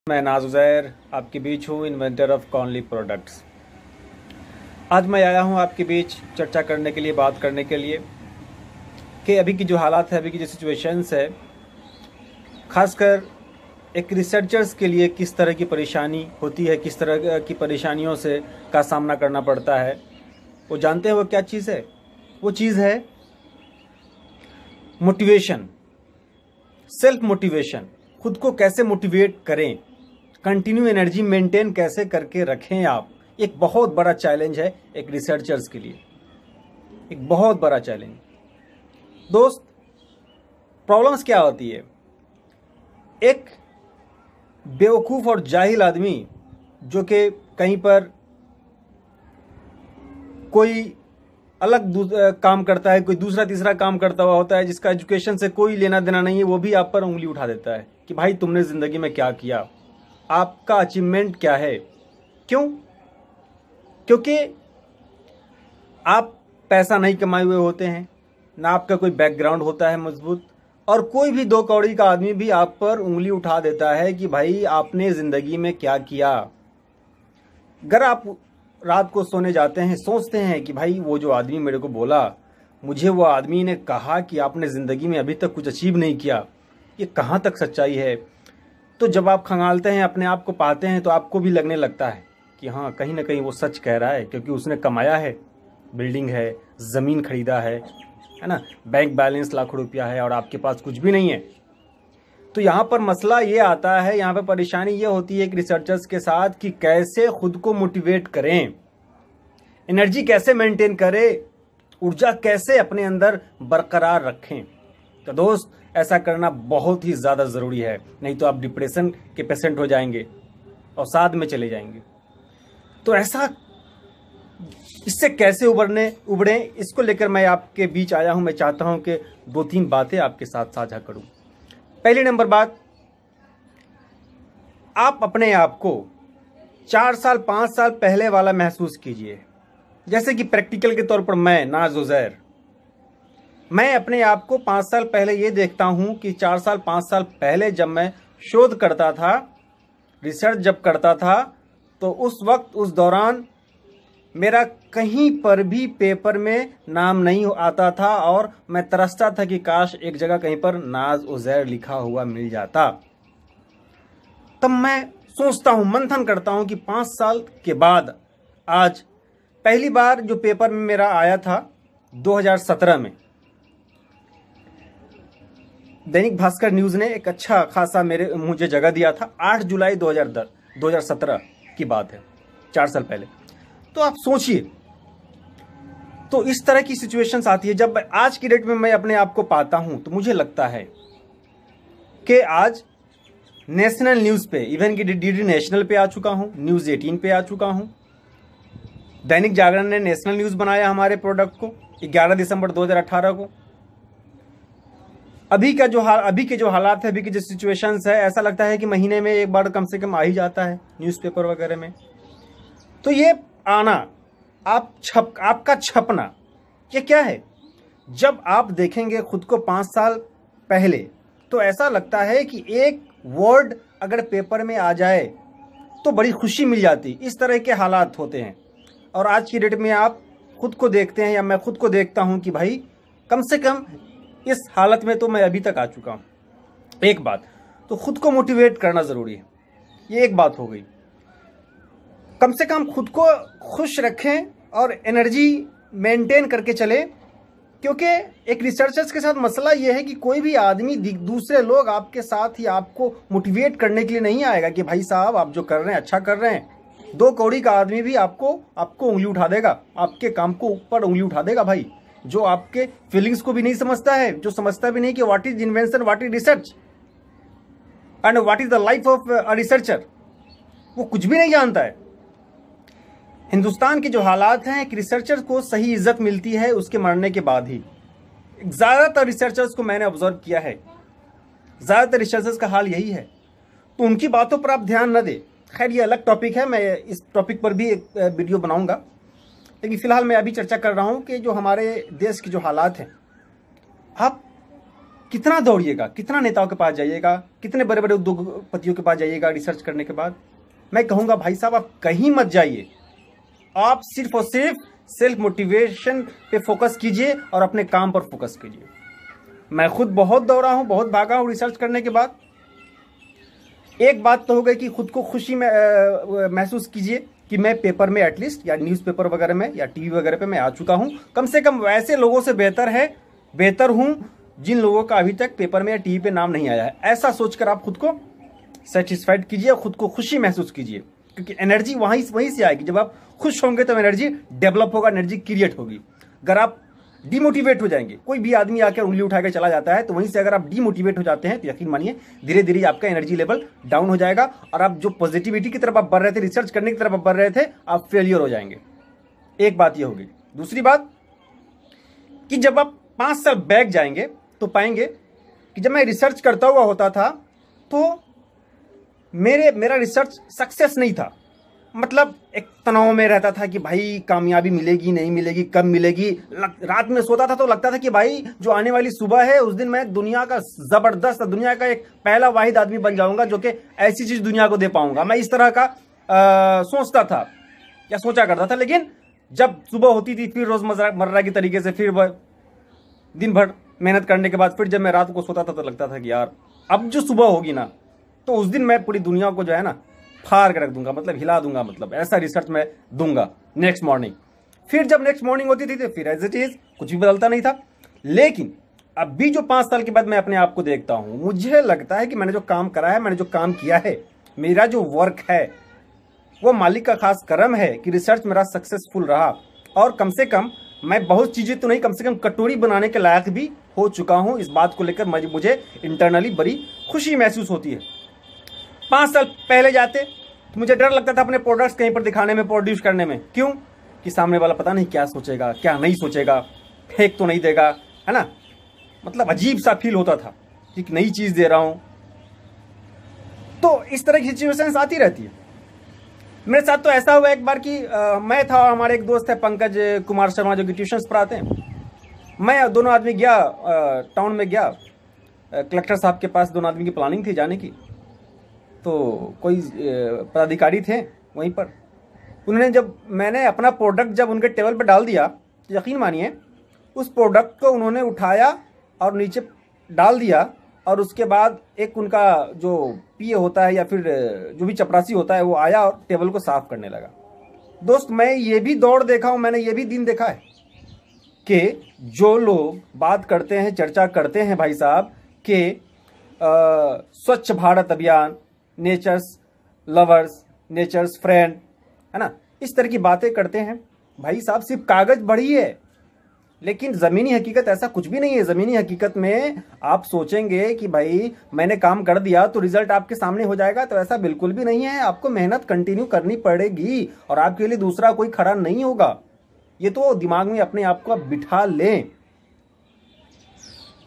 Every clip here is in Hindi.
मैं नाज उज़ैर आपके बीच हूँ, इन्वेंटर ऑफ कॉनली प्रोडक्ट्स। आज मैं आया हूँ आपके बीच चर्चा करने के लिए, बात करने के लिए कि अभी की जो हालात है, अभी की जो सिचुएशंस है, खासकर एक रिसर्चर्स के लिए किस तरह की परेशानी होती है, किस तरह की परेशानियों से का सामना करना पड़ता है। वो जानते हैं वो क्या चीज़ है? वो चीज़ है मोटिवेशन, सेल्फ मोटिवेशन। खुद को कैसे मोटिवेट करें, कंटिन्यू एनर्जी मेंटेन कैसे करके रखें आप। एक बहुत बड़ा चैलेंज है एक रिसर्चर्स के लिए, एक बहुत बड़ा चैलेंज। दोस्त, प्रॉब्लम्स क्या होती है? एक बेवकूफ़ और जाहिल आदमी जो कि कहीं पर कोई अलग काम करता है, कोई दूसरा तीसरा काम करता हुआ होता है, जिसका एजुकेशन से कोई लेना देना नहीं है, वो भी आप पर उंगली उठा देता है कि भाई तुमने ज़िंदगी में क्या किया, आपका अचीवमेंट क्या है। क्यों? क्योंकि आप पैसा नहीं कमाए हुए होते हैं, ना आपका कोई बैकग्राउंड होता है मजबूत, और कोई भी दो कौड़ी का आदमी भी आप पर उंगली उठा देता है कि भाई आपने ज़िंदगी में क्या किया। अगर आप रात को सोने जाते हैं, सोचते हैं कि भाई वो जो आदमी मेरे को बोला, मुझे वो आदमी ने कहा कि आपने ज़िंदगी में अभी तक कुछ अचीव नहीं किया, ये कहाँ तक सच्चाई है? तो जब आप खंगालते हैं, अपने आप को पाते हैं, तो आपको भी लगने लगता है कि हाँ, कहीं ना कहीं वो सच कह रहा है, क्योंकि उसने कमाया है, बिल्डिंग है, ज़मीन खरीदा है ना, बैंक बैलेंस लाखों रुपया है, और आपके पास कुछ भी नहीं है। तो यहाँ पर मसला ये आता है, यहाँ पर परेशानी ये होती है कि रिसर्चर्स के साथ कि कैसे खुद को मोटिवेट करें, एनर्जी कैसे मेंटेन करें, ऊर्जा कैसे अपने अंदर बरकरार रखें। तो दोस्त, ऐसा करना बहुत ही ज़्यादा ज़रूरी है, नहीं तो आप डिप्रेशन के पेशेंट हो जाएंगे और साथ में चले जाएंगे। तो ऐसा इससे कैसे उबरें, इसको लेकर मैं आपके बीच आया हूं। मैं चाहता हूं कि 2-3 बातें आपके साथ साझा करूं। पहली नंबर बात, आप अपने आप को 4 साल 5 साल पहले वाला महसूस कीजिए। जैसे कि प्रैक्टिकल के तौर पर मैं नाज उज़ैर, मैं अपने आप को 5 साल पहले ये देखता हूं कि 4 साल 5 साल पहले जब मैं शोध करता था, रिसर्च जब करता था, तो उस वक्त, उस दौरान मेरा कहीं पर भी पेपर में नाम नहीं आता था, और मैं तरसता था कि काश एक जगह कहीं पर नाज उज़ैर लिखा हुआ मिल जाता। तब मैं सोचता हूं, मंथन करता हूं कि 5 साल के बाद आज पहली बार जो पेपर में मेरा आया था 2017 में, दैनिक भास्कर न्यूज़ ने एक अच्छा खासा मुझे जगह दिया था। 8 जुलाई 2017 की बात है, 4 साल पहले। तो आप सोचिए, तो इस तरह की सिचुएशंस आती है। जब आज की डेट में मैं अपने आप को पाता हूं, तो मुझे लगता है कि आज नेशनल न्यूज़ पे, इवन कि डीडी नेशनल पे आ चुका हूं, न्यूज़ 18 पे आ चुका हूं। दैनिक जागरण ने नेशनल न्यूज़ बनाया हमारे प्रोडक्ट को 11 दिसंबर 2018 को। अभी के जो हालात है, अभी की जो सिचुएशंस है, ऐसा लगता है कि महीने में एक बार कम से कम आ ही जाता है न्यूज़पेपर वगैरह में। तो ये आना, आपका छपना, ये क्या है? जब आप देखेंगे खुद को 5 साल पहले, तो ऐसा लगता है कि एक वर्ड अगर पेपर में आ जाए तो बड़ी खुशी मिल जाती। इस तरह के हालात होते हैं। और आज की डेट में आप खुद को देखते हैं, या मैं खुद को देखता हूं कि भाई कम से कम इस हालत में तो मैं अभी तक आ चुका हूं। एक बात तो खुद को मोटिवेट करना ज़रूरी है, ये एक बात हो गई। कम से कम खुद को खुश रखें और एनर्जी मेंटेन करके चले, क्योंकि एक रिसर्चर्स के साथ मसला ये है कि कोई भी आदमी, दूसरे लोग आपके साथ ही आपको मोटिवेट करने के लिए नहीं आएगा कि भाई साहब आप जो कर रहे हैं अच्छा कर रहे हैं। 2 कौड़ी का आदमी भी आपको उंगली उठा देगा, आपके काम को ऊपर उंगली उठा देगा भाई, जो आपके फीलिंग्स को भी नहीं समझता है, जो समझता भी नहीं कि what is invention, what is research and what is the life of a researcher, वो कुछ भी नहीं जानता है। हिंदुस्तान के जो हालात हैं कि रिसर्चर्स को सही इज्जत मिलती है उसके मरने के बाद ही। ज़्यादातर रिसर्चर्स को मैंने ऑब्जर्व किया है, ज़्यादातर रिसर्चर्स का हाल यही है। तो उनकी बातों पर आप ध्यान न दें। खैर, ये अलग टॉपिक है, मैं इस टॉपिक पर भी एक वीडियो बनाऊंगा, लेकिन फिलहाल मैं अभी चर्चा कर रहा हूं कि जो हमारे देश के जो हालात हैं, आप कितना दौड़िएगा, कितना नेताओं के पास जाइएगा, कितने बड़े बड़े उद्योगपतियों के पास जाइएगा रिसर्च करने के बाद। मैं कहूँगा भाई साहब आप कहीं मत जाइए, आप सिर्फ और सिर्फ सेल्फ मोटिवेशन पे फोकस कीजिए और अपने काम पर फोकस कीजिए। मैं खुद बहुत दौड़ा हूँ, बहुत भागा हूँ रिसर्च करने के बाद। एक बात तो हो गई कि खुद को खुशी में महसूस कीजिए कि मैं पेपर में एटलीस्ट या न्यूज़पेपर वगैरह में या टीवी वगैरह पे मैं आ चुका हूँ। कम से कम वैसे लोगों से बेहतर हूँ जिन लोगों का अभी तक पेपर में या टीवी पे नाम नहीं आया है। ऐसा सोचकर आप खुद को सेटिस्फाइड कीजिए, खुद को खुशी महसूस कीजिए, क्योंकि एनर्जी वहीं से आएगी। जब आप खुश होंगे तो एनर्जी डेवलप होगा, एनर्जी क्रिएट होगी। अगर आप डिमोटिवेट हो जाएंगे, कोई भी आदमी आकर उंगली उठा के चला जाता है, तो वहीं से अगर आप डिमोटिवेट हो जाते हैं तो यकीन मानिए धीरे धीरे आपका एनर्जी लेवल डाउन हो जाएगा और आप जो पॉजिटिविटी की तरफ आप बढ़ रहे थे, रिसर्च करने की तरफ आप बढ़ रहे थे, आप फेलियर हो जाएंगे। एक बात ये होगी। दूसरी बात कि जब आप 5 साल बैक जाएंगे तो पाएंगे कि जब मैं रिसर्च करता हुआ होता था तो मेरा रिसर्च सक्सेस नहीं था। मतलब एक तनाव में रहता था कि भाई कामयाबी मिलेगी नहीं मिलेगी, कब मिलेगी। रात में सोता था तो लगता था कि भाई जो आने वाली सुबह है उस दिन मैं दुनिया का जबरदस्त, दुनिया का एक पहला वाहिद आदमी बन जाऊंगा जो कि ऐसी चीज दुनिया को दे पाऊंगा। मैं इस तरह का सोचता था या सोचा करता था। लेकिन जब सुबह होती थी फिर रोजमर्रा की तरीके से फिर दिन भर मेहनत करने के बाद फिर जब मैं रात को सोता था तो लगता था कि यार अब जो सुबह होगी ना तो उस दिन मैं पूरी दुनिया को जो है ना फाड़ के रख दूंगा, मतलब हिला दूंगा, मतलब ऐसा रिसर्च मैं दूंगा नेक्स्ट मॉर्निंग। फिर जब नेक्स्ट मॉर्निंग होती थी तो फिर एज इट इज कुछ भी बदलता नहीं था। लेकिन अभी जो 5 साल के बाद मैं अपने आप को देखता हूं, मुझे लगता है कि मैंने जो काम करा है, मैंने जो काम किया है, मेरा जो वर्क है वो मालिक का खास करम है कि रिसर्च मेरा सक्सेसफुल रहा। और कम से कम मैं बहुत चीजें तो नहीं, कम से कम कटोरी बनाने के लायक भी हो चुका हूं। इस बात को लेकर मुझे इंटरनली बड़ी खुशी महसूस होती है। 5 साल पहले जाते तो मुझे डर लगता था अपने प्रोडक्ट्स कहीं पर दिखाने में, प्रोड्यूस करने में। क्यों? कि सामने वाला पता नहीं क्या सोचेगा, क्या नहीं सोचेगा, फेक तो नहीं देगा, है ना। मतलब अजीब सा फील होता था कि नई चीज दे रहा हूं। तो इस तरह की सिचुएशंस आती रहती है। मेरे साथ तो ऐसा हुआ एक बार कि मैं था और हमारे एक दोस्त है पंकज कुमार शर्मा जो कि ट्यूशंस पढ़ाते हैं। मैं दोनों आदमी गया, टाउन में गया, कलेक्टर साहब के पास दोनों आदमी की प्लानिंग थी जाने की। तो कोई पदाधिकारी थे वहीं पर, उन्होंने मैंने अपना प्रोडक्ट जब उनके टेबल पर डाल दिया, यकीन मानिए उस प्रोडक्ट को उन्होंने उठाया और नीचे डाल दिया। और उसके बाद एक उनका जो पीए होता है या फिर जो भी चपरासी होता है वो आया और टेबल को साफ करने लगा। दोस्त मैं ये भी दौड़ देखा हूं, मैंने ये भी दिन देखा है कि जो लोग बात करते हैं, चर्चा करते हैं भाई साहब कि स्वच्छ भारत अभियान, नेचर्स लवर्स, नेचर्स फ्रेंड, है ना, इस तरह की बातें करते हैं। भाई साहब सिर्फ कागज बढ़ी है, लेकिन जमीनी हकीकत ऐसा कुछ भी नहीं है। जमीनी हकीकत में आप सोचेंगे कि भाई मैंने काम कर दिया तो रिजल्ट आपके सामने हो जाएगा, तो ऐसा बिल्कुल भी नहीं है। आपको मेहनत कंटिन्यू करनी पड़ेगी और आपके लिए दूसरा कोई खड़ा नहीं होगा। ये तो दिमाग में अपने आप को बिठा लें।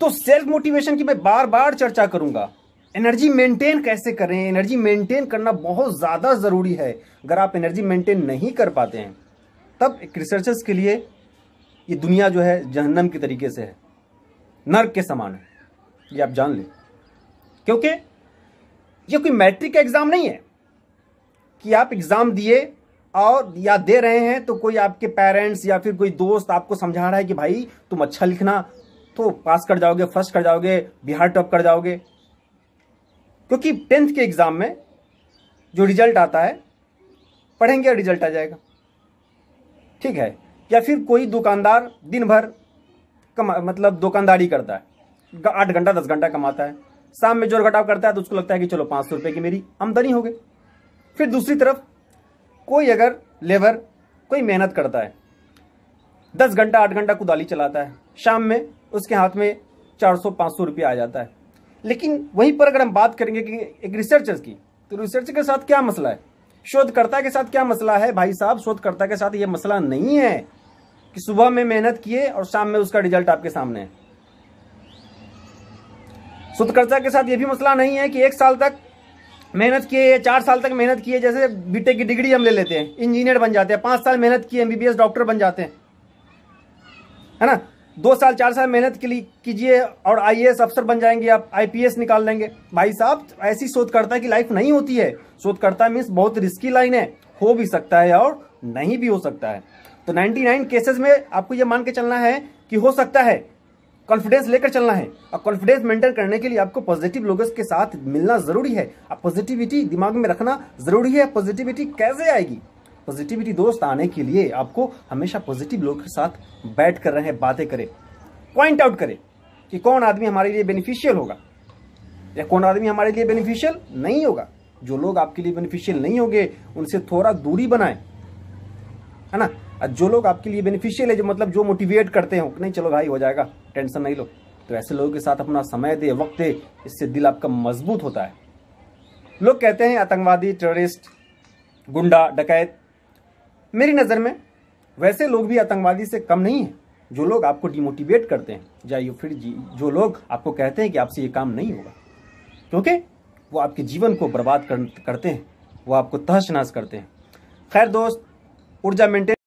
तो सेल्फ मोटिवेशन की मैं बार बार चर्चा करूंगा। एनर्जी मेंटेन कैसे करें, एनर्जी मेंटेन करना बहुत ज्यादा जरूरी है। अगर आप एनर्जी मेंटेन नहीं कर पाते हैं तब एक रिसर्चर्स के लिए ये दुनिया जो है जहन्नम की तरीके से है, नर्क के समान है, ये आप जान लें। क्योंकि ये कोई मैट्रिक का एग्जाम नहीं है कि आप एग्जाम दिए और या दे रहे हैं तो कोई आपके पेरेंट्स या फिर कोई दोस्त आपको समझा रहा है कि भाई तुम अच्छा लिखना तो पास कर जाओगे, फर्स्ट कर जाओगे, बिहार टॉप कर जाओगे। क्योंकि 10th के एग्जाम में जो रिजल्ट आता है, पढ़ेंगे और रिजल्ट आ जाएगा, ठीक है। या फिर कोई दुकानदार दिन भर मतलब दुकानदारी करता है, 8 घंटा 10 घंटा कमाता है, शाम में जोड़ घटाव करता है तो उसको लगता है कि चलो 500 रुपए की मेरी आमदनी हो गई। फिर दूसरी तरफ कोई अगर लेबर कोई मेहनत करता है, 10 घंटा 8 घंटा कुदाली चलाता है, शाम में उसके हाथ में 400-500 रुपया आ जाता है। लेकिन वहीं पर अगर हम बात करेंगे कि एक रिसर्चर की, तो रिसर्चर के साथ क्या मसला है, शोधकर्ता के साथ क्या मसला है? भाई साहब शोधकर्ता के साथ ये मसला नहीं है कि सुबह में मेहनत किए और शाम में उसका रिजल्ट आपके सामने है। शोधकर्ता के साथ ये भी मसला नहीं है कि 1 साल तक मेहनत किए, 4 साल तक मेहनत किए, जैसे बीटेक की डिग्री हम ले लेते हैं, इंजीनियर बन जाते हैं, 5 साल मेहनत किए एमबीबीएस डॉक्टर बन जाते हैं, है ना। 2 साल 4 साल मेहनत के लिए कीजिए और आईएएस अफसर बन जाएंगे आप, आईपीएस निकाल लेंगे। भाई साहब ऐसी शोधकर्ता की लाइफ नहीं होती है। शोधकर्ता मीन्स बहुत रिस्की लाइन है, हो भी सकता है और नहीं भी हो सकता है। तो 99 केसेस में आपको ये मान के चलना है कि हो सकता है, कॉन्फिडेंस लेकर चलना है। और कॉन्फिडेंस मेंटेन करने के लिए आपको पॉजिटिव लोगों के साथ मिलना जरूरी है। अब पॉजिटिविटी दिमाग में रखना जरूरी है। पॉजिटिविटी कैसे आएगी? पॉजिटिविटी दोस्त आने के लिए आपको हमेशा पॉजिटिव लोगों के साथ बैठ कर रहे, बातें करें, पॉइंट आउट करें कि कौन आदमी हमारे लिए बेनिफिशियल होगा या कौन आदमी हमारे लिए बेनिफिशियल नहीं होगा। जो लोग आपके लिए बेनिफिशियल नहीं होंगे उनसे थोड़ा दूरी बनाएं, है ना। जो लोग आपके लिए बेनिफिशियल है, जो मतलब जो मोटिवेट करते हो, नहीं चलो भाई हो जाएगा, टेंशन नहीं लो, तो ऐसे लोगों के साथ अपना समय दे, वक्त दे, इससे दिल आपका मजबूत होता है। लोग कहते हैं आतंकवादी, टेररिस्ट, गुंडा, डकैत, मेरी नज़र में वैसे लोग भी आतंकवादी से कम नहीं है। जो लोग आपको डिमोटिवेट करते हैं, या फिर जो लोग आपको कहते हैं कि आपसे ये काम नहीं होगा, क्योंकि वो आपके जीवन को बर्बाद करते हैं, वो आपको तहस नहस करते हैं। खैर दोस्त, ऊर्जा मेंटेन